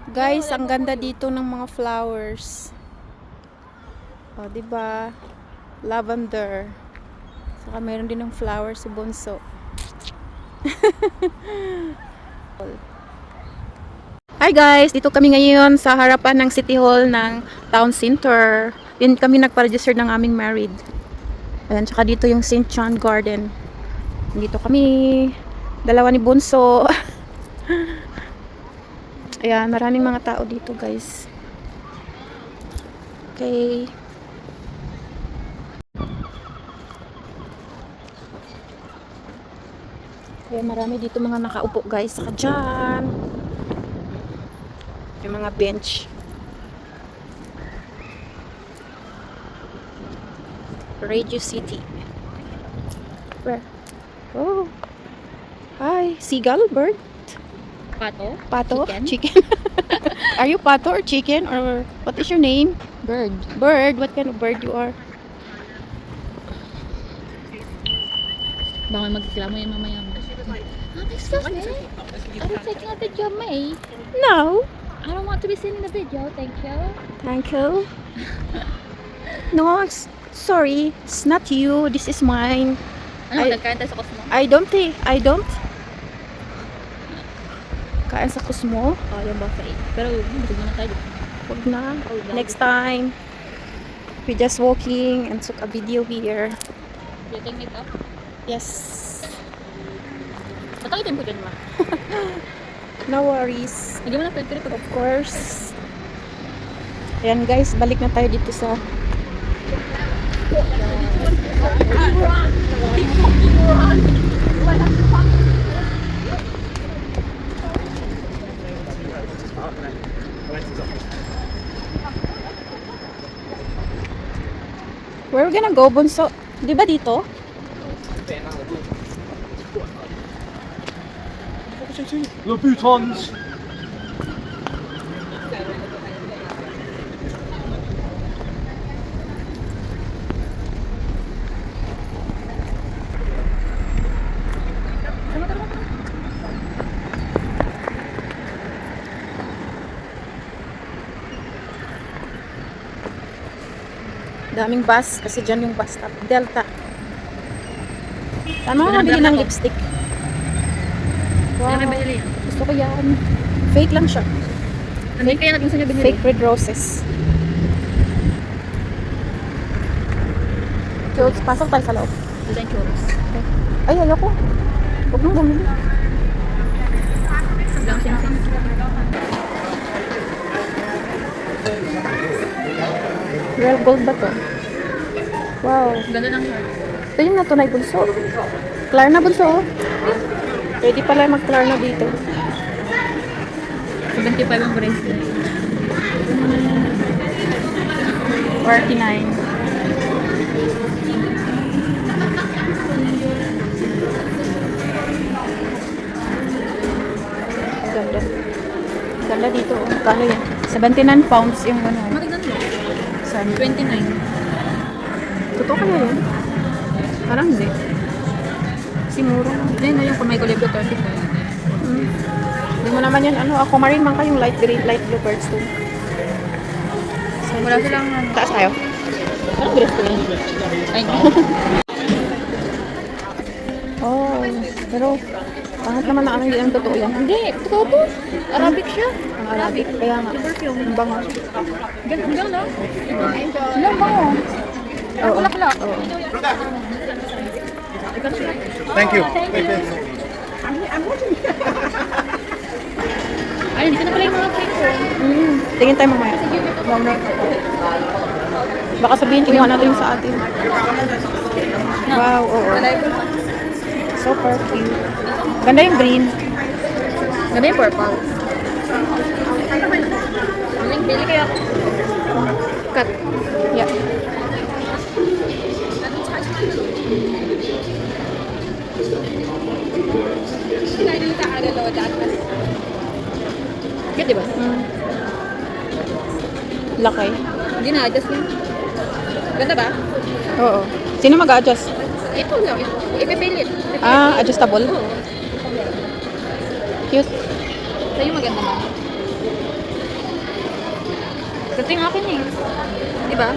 Guys, ang ganda dito ng mga flowers. O, diba? Lavender. Saka mayroon din ng flowers si Bunso. Hi guys! Dito kami ngayon sa harapan ng City Hall ng Town Center. Din kami nagpa-register ng aming married. Ayan, tsaka dito yung St. John Garden. Dito kami. Dalawa ni Bunso. Ayan, maraming mga tao dito guys. Okay. Kaya marami dito mga nakaupo guys. Saka dyan. Yung mga bench. Radio City. Where? Oh. Hi. Seagull? Bird? Pato? Pato? Chicken? Are you pato or chicken? Or what is your name? Bird. Bird? What kind of bird you are? Baka magreklamo yung mamaya mo. Excuse me? Are you taking a video of me? No. I don't want to be seen in the video, thank you. Thank you. No, sorry. It's not you. This is mine. Ano, Ay- nagkain tayo sa Cosmo? I don't. Kain sa Cosmo? Oh, yung buffet. Pero, busog na tayo. Wag na. Next time. We just walking and took a video here. You take it up? Yes. Patakitin po dyan ma. No worries. Hindi mo na pwede ko. Of course. Ayan guys, balik na tayo dito sa Where are we gonna go, Bunso? Di ba dito? Le Butons. Daming bus kasi dyan yung bus stop. Delta. Tama nga bili ng lipstick. Wow. Ano may binili? Gusto ko yan. Fake lang siya. Ano yung kaya natin sa niya binili? Fake red roses. So, pasok tayo sa loob. Wala yung churros. Ay, ayoko. Huwag mong bumili. Lang sing-sing. Real gold ba to? Wow. Ganda ng heart. Ito yung natunay Bunso. Klarna Bunso. Pwede pala mag-Klarna dito. 75 ang bracelet. 49. Ganda. Ganda dito. Kano yan? 79 pounds yung ano. Matignan mo. Saan? 29. Totoo kaya yun? Parang hindi. Siguro. Hindi na yung kung may kulay blue 35. Hindi mo naman yan, ano, ako marin man kayong light green, light blue birds too. Wala silang ano. Taas tayo. Anong dress ko yun? Ay, Oh, pero pangit naman na ano, hindi ang totoo yan. hindi. Totoo to. Arabic siya. Ang Arabic, kaya nga. Perfume. Ang bango. Hanggang na. Hanggang bango. Oo. Bulaklak. Oo. Thank you. Ay, hindi ko na pala yung mga cake ko. Tingin tayo mamaya. Baka sabihin, kinuha natin yung sa atin. Wow, oo. Super cute. Ganda yung green. Ganda yung purple. Bili kaya ako. Cut. Yeah. Cute, di ba? Laki. Hindi na-adjust yun. Ganda ba? Oo. Sino mag-adjust? Ito lang. Ipipilit. Ah, adjustable? Oo. Cute. Sa'yo maganda ba? Kasi yung akin eh. Di ba?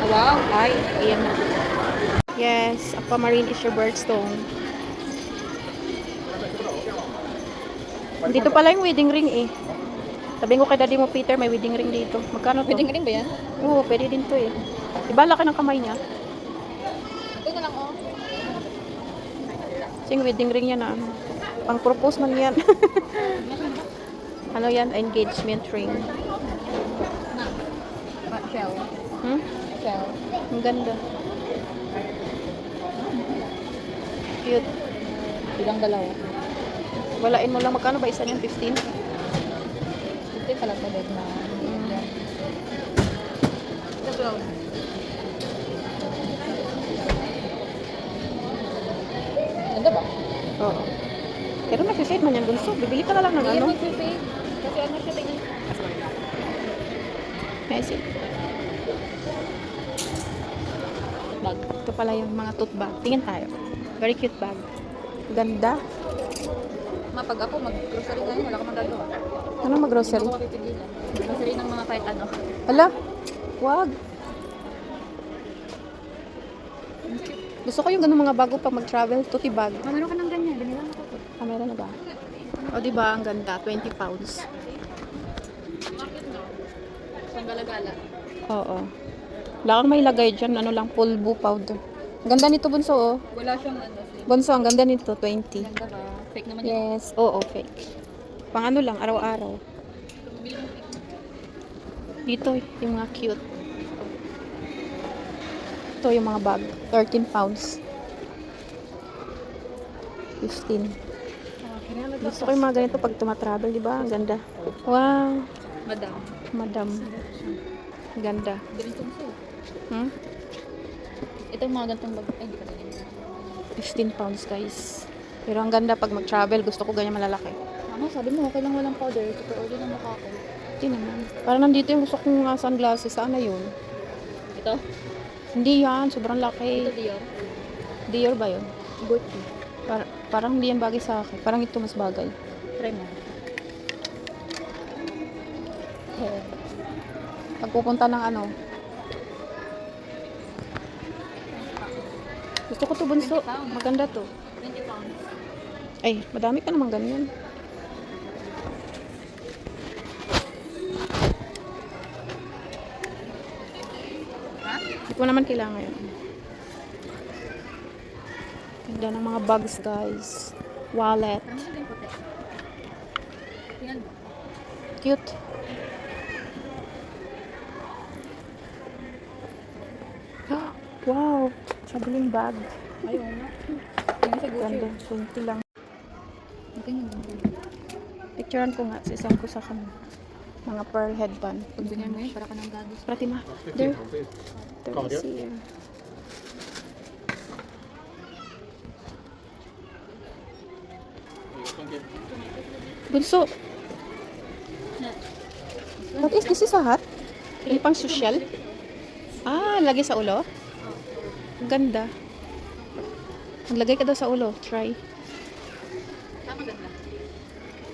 Wow. Ay, ayan na. Yes, aquamarine is your birthstone. Dito pala yung wedding ring eh. Sabi ko kay daddy mo, Peter, may wedding ring dito. Magkano to? Pwede ka rin ba yan? Oo, pwede din to eh. Diba laki ng kamay niya? Ito na lang oh. Kasi yung wedding ring niya na ano. Pang-propose man yan. Ano yan? Engagement ring. Na. Shell. Hmm? Shell. Ang ganda. Cute. Bilang dalawa. Walain mo lang. Magkano ba isa niyan? 15? Ito yung pala pala na. Ito. Ganda ba? Oo. Pero nag-fade man yan, Bunso. Bibili ka na lang ng Hindi ano. yan mag-fade. Kasi ano siya tingnan. Messi. Bag. Ito pala yung mga tote bag. Tingin tayo. Very cute bag. Ganda. Mapag ako mag-grocery ngayon, wala ka magagawa. Ano mag-grocery? Hindi ako mapipigilan. Grocery ng mga kahit ano. Hala. Wag. Gusto ko yung ganun mga bago pag mag-travel. Tote bag. Meron ka ng ganyan. Binila mo ko. Ah, meron na ba? O, diba? Ang ganda. 20 pounds. Isang gala-gala. Oo. Wala kang may lagay dyan. Ano lang, pulbo powder. Ang ganda nito, Bunso, oh. Wala siyang ano. Bunso, ang ganda nito. 20. Ganda ba? Fake naman yun. Yes. Oo, fake. Pang ano lang, araw-araw. Dito, yung mga cute. Ito yung mga bag. 13 pounds. 15. Gusto ko yung mga ganito pag tumatravel, di ba? Ang ganda. Wow. Madam. Madam. Ganda. Ganitong suit. Hmm? Ito yung mga gantong bag. Ay, hindi ka ganyan. 15 pounds, guys. Pero ang ganda pag mag-travel. Gusto ko ganyan malalaki. Mama, sabi mo, okay lang walang powder. Super order ng mukha ko. Hindi naman. Parang nandito yung gusto kong sunglasses. Sana yun? Ito? Hindi yan. Sobrang Ito, laki. Dior. Dior ba yun? Gucci. Parang hindi yan bagay sa akin. Parang ito mas bagay. Try mo. Pag pupunta ng ano. Gusto ko to, Bunso. Maganda to. 20 pounds. Ay, madami ka naman ganyan. Ha? Hindi ko naman kailangan yun. Ganda ng mga bags, guys. Wallet. Parang ito yung puti. Tingnan mo. Cute. Wow. Traveling bag. Ayaw nga. Yung sa Gucci. Ganda. 20 lang. Tingnan mo. Picturean ko nga. Sisend ko sa kanya. Mga pearl headband. Pag binyan mo yun, para ka ng gago. Pratima. There. There is here. Bunso. What is this? Is a hat? Yung pang social? Ah, lagay sa ulo? Ang ganda. Maglagay ka daw sa ulo. Try. Tama ganda.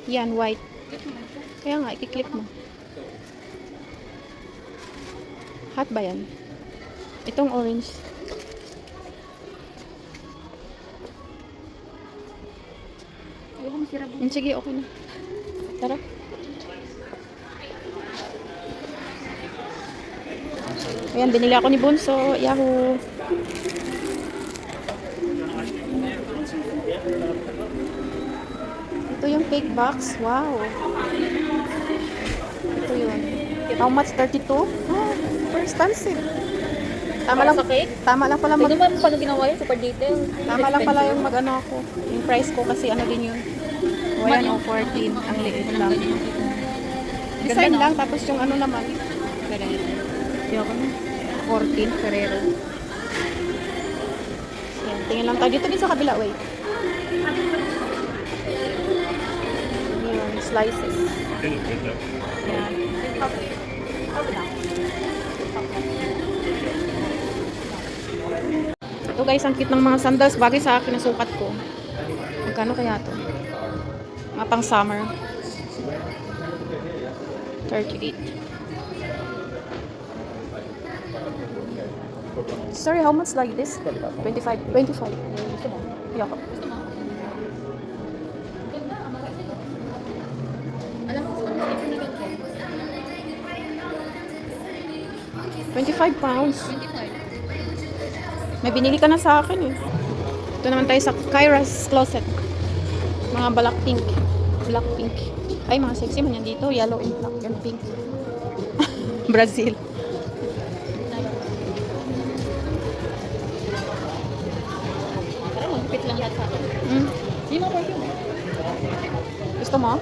Yan, white. Click mo lang siya. Kaya nga, i-click mo. Hat ba yan? Itong orange. Ayaw ko masira mo. Sige, okay na. Tara. Ayan, binili ako ni Bunso. Yahoo! Ito yung fake box. Wow! Ito yun. How much? 32? Oh, super expensive. Tama lang, Sa cake? tama lang pala Tignan mo yung paano ginawa yun. Super detail. tama lang pala yung mag-ano ako. Yung price ko kasi ano din yun. O yan, o 14. Ang liit lang. Design lang, tapos yung ano naman. Yoko na. 14, Ferrero. Yan, tingin lang tayo. Dito din sa kabila, wait. Yun, slices. Yan. Ito guys, ang cute ng mga sandals. Bagay sa akin, nasukat ko. Magkano kaya to? Mga pang summer. 38. Sorry, how much like this? 25. 25. Yeah. Alam mo, kung ano yung ganito? 25 pounds. 25. May binili ka na sa akin eh. Ito naman tayo sa Kyra's Closet. Mga Blackpink. Blackpink. Ay, mga sexy man yan dito. Yellow and black and pink. Brazil. Parang magpipit lang lahat sa akin. Mm. Hindi mo perfume. Gusto mo?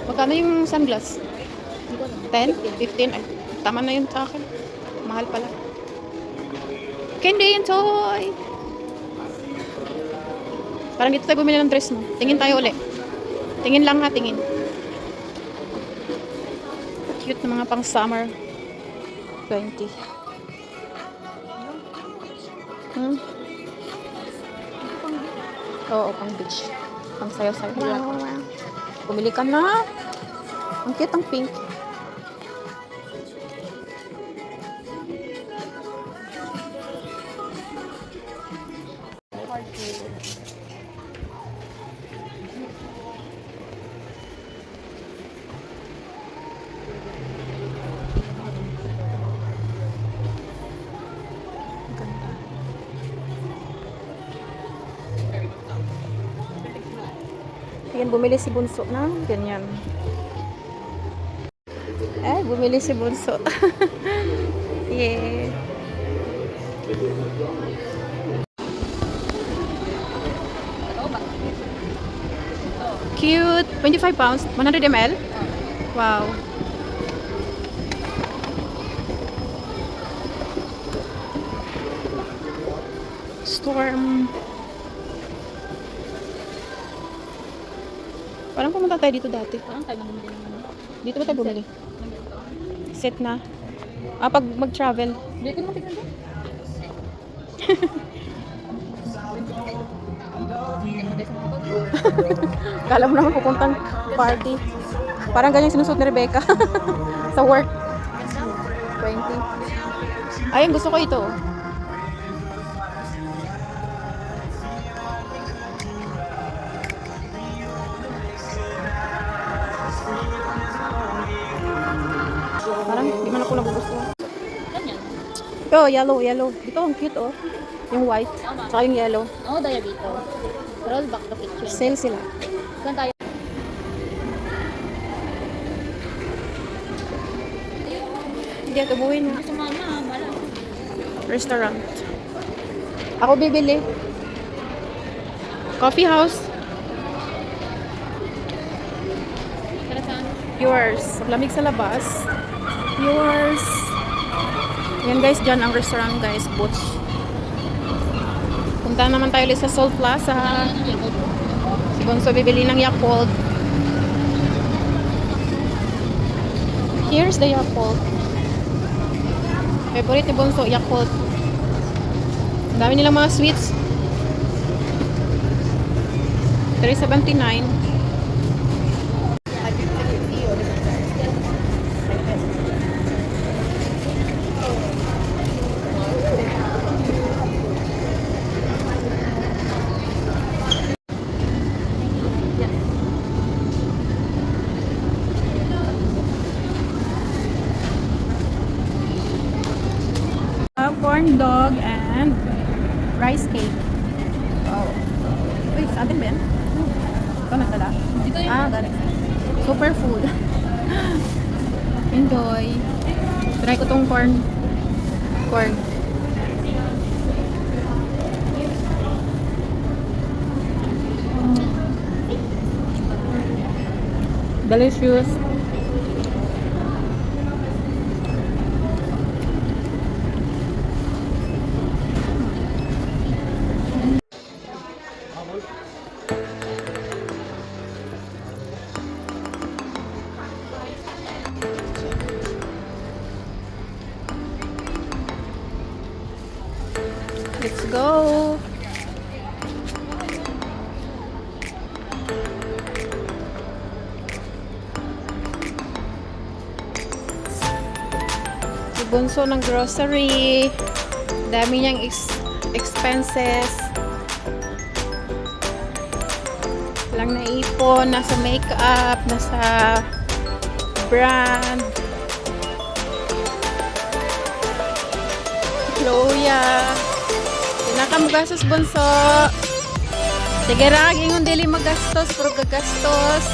Magkano yung sunglass? Hindi ko alam. 10? 15? Ay, tama na yun sa akin. Mahal pala. Candy and toy! Parang dito tayo bumili ng dress mo. Tingin tayo uli. Tingin lang ha, tingin. Cute na mga pang summer. 20. Hmm? Oo, pang beach. Pang sayo-sayo. Wow. Bumili ka na. Ang cute ang pink. Ganda. Ayan, bumili si Bunso na. Ganyan. Eh, bumili si Bunso. Yeah. Cute. 25 pounds. 100 ml. Wow. Storm. Parang pumunta tayo dito dati. Parang tayo nang bumili ng ano. Dito ba tayo bumili? Set na. Ah, pag mag-travel. Hindi ko makikita doon. Kala mo naman pupuntang party. Parang ganyan sinusuot ni Rebecca. Sa work. 20. Ayun, gusto ko ito. Parang di man ako nagugustuhan. Ganyan. Ito, yellow, yellow. Ito, ang cute oh. Yung white. Tsaka yung yellow. Oo, daya dito. Roll back to kitchen. Sale sila. Saan tayo? Hindi, ito buhay na. Gusto mama, mala. Restaurant. Ako bibili. Coffee house. Tara saan? Yours. Lamig sa labas. Yours. Yan guys, dyan ang restaurant guys. Butch. Punta naman tayo ulit sa Seoul Plaza. Si Bonso bibili ng Yakult. Here's the Yakult. Favorite ni Bonso, Yakult. Ang dami nilang mga sweets. 3.79. Corn dog and rice cake. Wow. Uy, sa atin ba yan? Ikaw nagdala? Dito yung... Ah, galing. Super food. Enjoy. Try ko tong corn. Corn. Delicious. go. Si Bunso ng grocery. Dami niyang expenses. Lang naipon, nasa makeup, nasa brand. Chloe. Pinakamugastos Bunso. Sige ra, ingon dili magastos, pero gagastos.